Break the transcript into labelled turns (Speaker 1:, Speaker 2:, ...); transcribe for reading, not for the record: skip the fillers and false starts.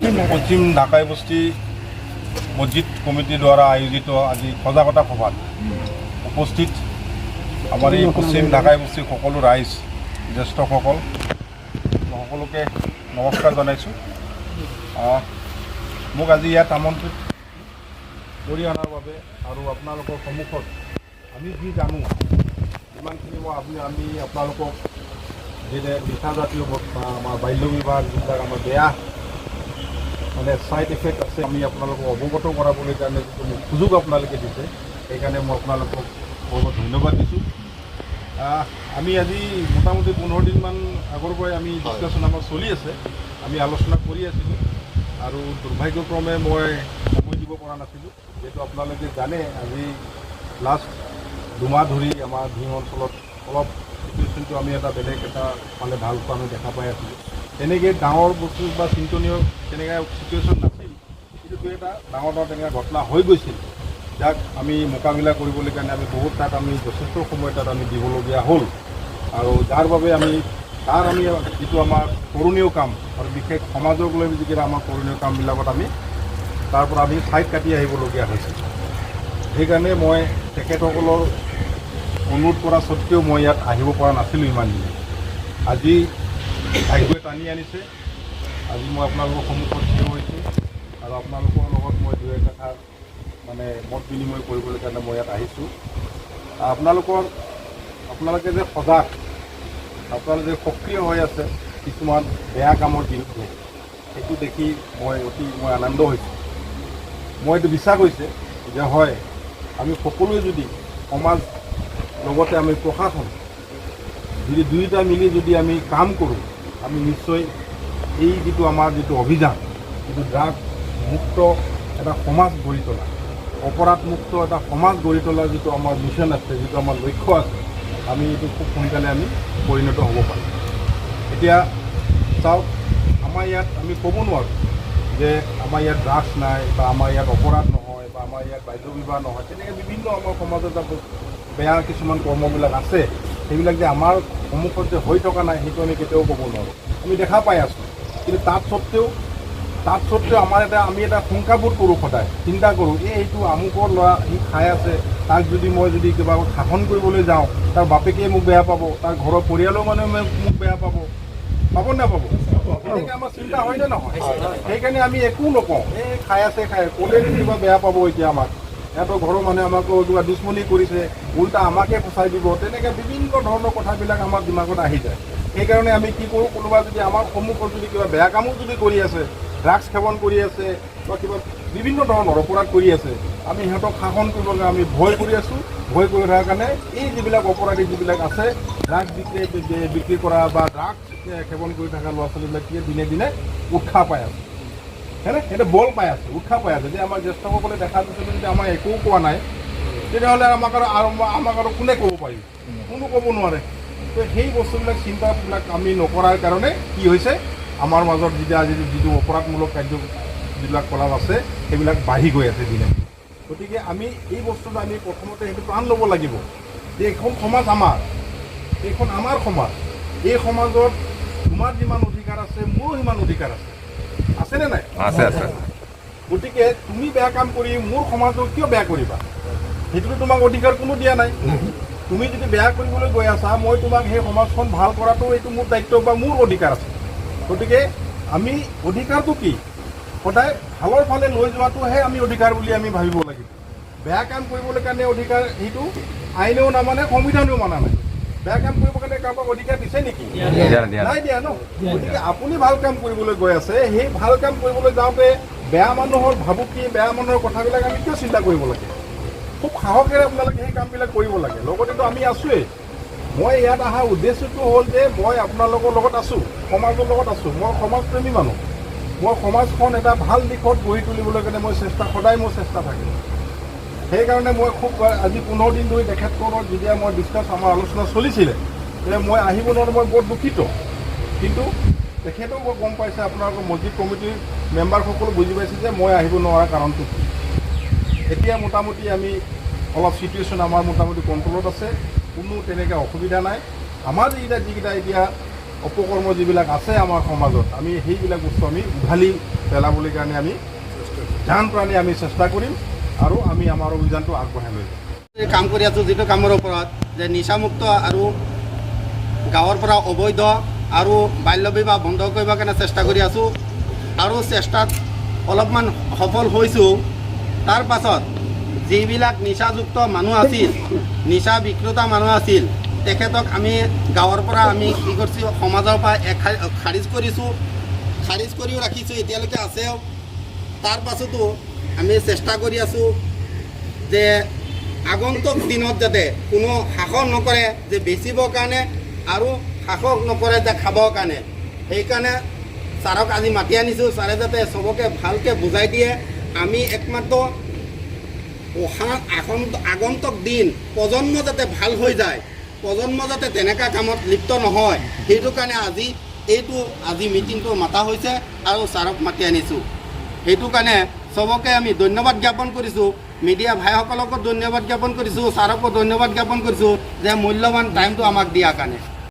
Speaker 1: পশ্চিম ঢাকাই বস্তি মছজিদ কমিটিৰ দ্বাৰা আয়োজিত আজি সজাগতা সভাত উপস্থিত আমাৰ এই পশ্চিম ঢাকাই বস্তিৰ সকলো ৰাইজ জ্যেষ্ঠসকল সকলোকে নমস্কাৰ জনাইছোঁ। মোক আজি ইয়াত আমন্ত্ৰিত কৰি অনাৰ বাবে আৰু আপোনালোকৰ সন্মুখত আমি যি জানো যিমানখিনি আমি আপোনালোকক যে নিচাজাতীয় আমাৰ বাল্য বিবাহ যিবিলাক আমাৰ বেয়া মানে ছাইড এফেক্ট আছে আমি আপোনালোকক অৱগত কৰাবলৈ কাৰণে যিটো সুযোগ আপোনালোকে দিছে সেইকাৰণে মই আপোনালোকক বহুত ধন্যবাদ দিছোঁ। আমি আজি মোটামুটি 15 দিনমান আগৰ পৰাই আমি ডিছকাশ্যন আমাৰ চলি আছে, আমি আলোচনা কৰি আছিলোঁ আৰু দুৰ্ভাগ্যক্ৰমে মই সময় দিব পৰা নাছিলোঁ। যিহেতু আপোনালোকে জানে আজি লাষ্ট 2 মাহ ধৰি আমাৰ দিহিং অঞ্চলত অলপ চিটুৱেশ্যনটো আমি এটা বেলেগ এটা মানে ভালকৈ আমি দেখা পাই আছিলোঁ। তেনেকৈ ডাঙৰ বস্তু বা চিন্তনীয় তেনেকৈ চিটুৱেশ্যন নাছিল, কিন্তু এটা ডাঙৰ তেনেকৈ ঘটনা হৈ গৈছিল যাক আমি মোকাবিলা কৰিবলৈ কাৰণে আমি বহুত তাত আমি যথেষ্ট সময় তাত আমি দিবলগীয়া হ'ল আৰু যাৰ বাবে আমি যিটো আমাৰ কৰণীয় কাম আৰু বিশেষ সমাজক লৈ যিকেইটা আমাৰ কৰণীয় কামবিলাকত আমি তাৰ পৰা আমি ছাইড কাটি আহিবলগীয়া হৈছে। সেইকাৰণে মই তেখেতসকলৰ অনুৰোধ কৰা স্বত্তেও মই ইয়াত আহিব পৰা নাছিলোঁ ইমান দিনে। আজি ভাগ্যই টানি আনিছে, আজি মই আপোনালোকৰ সন্মুখত থিয় হৈছোঁ আৰু আপোনালোকৰ লগত মই দুই একাষাৰ মানে মত বিনিময় কৰিবলৈ কাৰণে মই ইয়াত আহিছোঁ। আপোনালোকে যে সজাগ, আপোনালোকে যে সক্ৰিয় হৈ আছে কিছুমান বেয়া কামৰ বিৰুদ্ধে, সেইটো দেখি মই আনন্দ হৈছোঁ। মই এইটো বিশ্বাস হৈছে যে হয় আমি সকলোৱে যদি সমাজ লগতে আমি প্ৰশাসন যদি দুয়োটা মিলি যদি আমি কাম কৰোঁ, আমি নিশ্চয় এই যিটো আমাৰ যিটো অভিযান, যিটো ড্ৰাগ মুক্ত এটা সমাজ গঢ়ি তোলা, অপৰাধমুক্ত এটা সমাজ গঢ়ি তোলাৰ যিটো আমাৰ মিছন আছে, যিটো আমাৰ লক্ষ্য আছে, আমি এইটো খুব সোনকালে আমি পৰিণত হ'ব পাৰিম। এতিয়া চাওক, আমাৰ ইয়াত আমি ক'ব নোৱাৰোঁ যে আমাৰ ইয়াত ড্ৰাগছ নাই বা আমাৰ ইয়াত অপৰাধ নহয় বা আমাৰ ইয়াত বাল্য বিবাহ নহয়। তেনেকৈ বিভিন্ন আমাৰ সমাজত বেয়া কিছুমান কৰ্মবিলাক আছে, সেইবিলাক যে আমাৰ সন্মুখত যে হৈ থকা নাই সেইটো আমি কেতিয়াও ক'ব নোৱাৰোঁ। আমি দেখা পাই আছোঁ, কিন্তু তাত স্বত্তেও আমি এটা শংকাবোধ কৰোঁ, সদায় চিন্তা কৰোঁ এইটো আমুকৰ ল'ৰা সি খাই আছে, তাক যদি মই কিবা শাসন কৰিবলৈ যাওঁ তাৰ বাপেকে মোক বেয়া পাব, তাৰ ঘৰৰ পৰিয়ালৰ মানুহে মোক বেয়া পাব নাপাব, তেনেকৈ আমাৰ চিন্তা হয়নে নহয়? সেইকাৰণে আমি একো নকওঁ, খাই আছে ক'লে কিবা বেয়া পাব, এতিয়া আমাক সিহঁতৰ ঘৰৰ মানুহে আমাক কিবা দুশ্মনী কৰিছে, উল্টা আমাকে ফচাই দিব, তেনেকৈ বিভিন্ন ধৰণৰ কথাবিলাক আমাৰ দিমাগত আহি যায়। সেইকাৰণে আমি কি কৰোঁ, কোনোবা যদি আমাৰ সন্মুখত যদি কিবা বেয়া কামো যদি কৰি আছে, ড্ৰাগছ সেৱন কৰি আছে বা কিবা বিভিন্ন ধৰণৰ অপৰাধ কৰি আছে, আমি সিহঁতক শাসন কৰিবলৈ আমি ভয় কৰি আছোঁ। ভয় কৰি থকাৰ কাৰণে এই যিবিলাক অপৰাধী যিবিলাক আছে, ড্ৰাগছ বিক্ৰী কৰা বা ড্ৰাগছ সেৱন কৰি থকা ল'ৰা ছোৱালীবিলাকে দিনে দিনে উৎসাহ পাই আছে, হয়নে? সিহঁতে বল পাই আছে, উৎসাহ পাই আছে যে আমাৰ জ্যেষ্ঠসকলে দেখা পিছতো যদি আমাৰ একো কোৱা নাই, তেতিয়াহ'লে আমাক আৰু কোনে ক'ব পাৰিব? কোনো ক'ব নোৱাৰে। তো সেই বস্তুবিলাক চিন্তাবিলাক আমি নকৰাৰ কাৰণে কি হৈছে, আমাৰ মাজত যিটো অপৰাধমূলক কাৰ্য যিবিলাক কলাপ আছে সেইবিলাক বাঢ়ি গৈ আছে দিনে। গতিকে আমি এই বস্তুটো আমি প্ৰথমতে সেইটো প্ৰাণ ল'ব লাগিব যে এইখন সমাজ এইখন আমাৰ সমাজ, এই সমাজত তোমাৰ যিমান অধিকাৰ আছে মোৰো সিমান অধিকাৰ আছেনে নাই? আছে। গতিকে তুমি বেয়া কাম কৰি মোৰ সমাজক কিয় বেয়া কৰিবা? সেইটোতো তোমাক অধিকাৰ কোনো দিয়া নাই। তুমি যদি বেয়া কৰিবলৈ গৈ আছা, মই তোমাক সেই সমাজখন ভাল কৰাটো এইটো মোৰ দায়িত্ব বা মোৰ অধিকাৰ আছে। গতিকে আমি অধিকাৰটো কি, সদায় ভালৰ ফালে লৈ যোৱাটোহে আমি অধিকাৰ বুলি আমি ভাবিব লাগিব। বেয়া কাম কৰিবলৈ কাৰণে অধিকাৰ সেইটো আইনেও নামানে, সংবিধানেও মানা নাই। বেয়া কাম কৰিবৰ কাৰণে কাৰোবাক অধিকাৰ দিছে নেকি? নাই দিয়া ন। গতিকে আপুনি ভাল কাম কৰিবলৈ গৈ আছে, সেই ভাল কাম কৰিবলৈ যাওঁতে বেয়া মানুহৰ ভাবুকি, বেয়া মানুহৰ কথাবিলাক আমি কিয় চিন্তা কৰিব লাগে? খুব সাহসেৰে আপোনালোকে সেই কামবিলাক কৰিব লাগে। লগতেতো আমি আছোঁৱেই। মই ইয়াত অহাৰ উদ্দেশ্যটো হ'ল যে মই আপোনালোকৰ লগত আছোঁ, সমাজৰ লগত আছোঁ। মই সমাজপ্ৰেমী মানুহ। মই সমাজখন এটা ভাল দিশত গঢ়ি তুলিবলৈ কাৰণে সদায় মোৰ চেষ্টা থাকিব। সেইকাৰণে মই খুব আজি 15 দিন ধৰি তেখেতসকলৰ যেতিয়া মই আমাৰ আলোচনা চলিছিলে, তেতিয়া মই আহিব নোৱাৰোঁ, মই বৰ দুখিত। কিন্তু তেখেতেও মই গম পাইছে, আপোনালোকৰ মছজিদ কমিটিৰ মেম্বাৰসকলো বুজি পাইছে যে মই আহিব নোৱাৰাৰ কাৰণটো কি। এতিয়া মোটামুটি আমি অলপ চিটুৱেশ্যন আমাৰ মোটামুটি কণ্ট্ৰলত আছে, কোনো তেনেকৈ অসুবিধা নাই। আমাৰ যিকেইটা এতিয়া অপকৰ্ম যিবিলাক আছে আমাৰ সমাজত, আমি সেইবিলাক বস্তু আমি উভালি পেলাবলৈ কাৰণে আমি ধ্যান প্ৰাণী আমি চেষ্টা কৰিম আৰু আমি আমাৰ অভিযানটো আগবঢ়াই লৈ যাম।
Speaker 2: কাম কৰি আছোঁ যিটো কামৰ ওপৰত যে নিচামুক্ত আৰু গাঁৱৰ পৰা অবৈধ আৰু বাল্য বিবাহ বন্ধ কৰিবৰ কাৰণে চেষ্টা কৰি আছোঁ আৰু চেষ্টাত অলপমান সফল হৈছোঁ। তাৰ পাছত যিবিলাক নিচাযুক্ত মানুহ আছিল, নিচা বিক্ৰেতা মানুহ আছিল, তেখেতক আমি গাঁৱৰ পৰা আমি কি কৰিছোঁ, সমাজৰ পৰা খাৰিজ কৰিছোঁ, খাৰিজ কৰিও ৰাখিছোঁ, এতিয়ালৈকে আছেও। তাৰ পাছতো আমি চেষ্টা কৰি আছোঁ যে আগন্তুক দিনত যাতে কোনো শাসন নকৰে যে বেচিবৰ কাৰণে আৰু শাসক নকৰে যে খাবৰ কাৰণে। সেইকাৰণে ছাৰক আজি মাতি আনিছোঁ, ছাৰে যাতে চবকে ভালকৈ বুজাই দিয়ে। আমি একমাত্ৰ আগন্তুক দিন প্ৰজন্ম যাতে ভাল হৈ যায়, প্ৰজন্ম যাতে তেনেকুৱা কামত লিপ্ত নহয়, সেইটো কাৰণে আজি মিটিংটো মাতা হৈছে আৰু ছাৰক মাতি আনিছোঁ। সেইটো কাৰণে চবকে আমি ধন্যবাদ জ্ঞাপন কৰিছোঁ, মিডিয়া ভাইসকলকো ধন্যবাদ জ্ঞাপন কৰিছোঁ, ছাৰকো ধন্যবাদ জ্ঞাপন কৰিছোঁ যে মূল্যৱান টাইমটো আমাক দিয়াৰ কাৰণে।